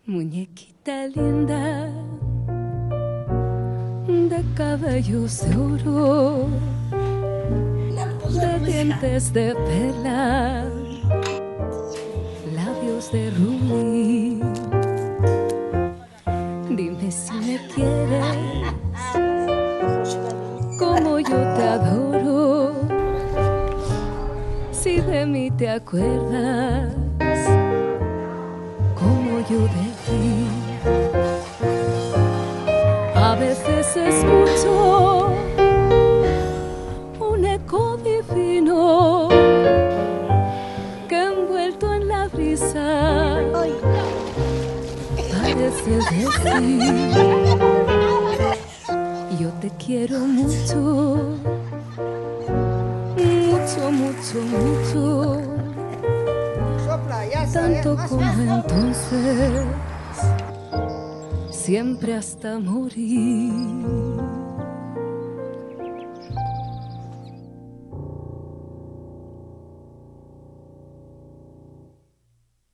Muñequita linda, de cabellos de oro, de dientes de perla, labios de rubí. Dime si me quieres, como yo te adoro, si de mí te acuerdas, como yo de ti. A veces escucho un eco divino que envuelto en la brisa parece decir: yo te quiero mucho, mucho, mucho, mucho, tanto como entonces, siempre hasta morir.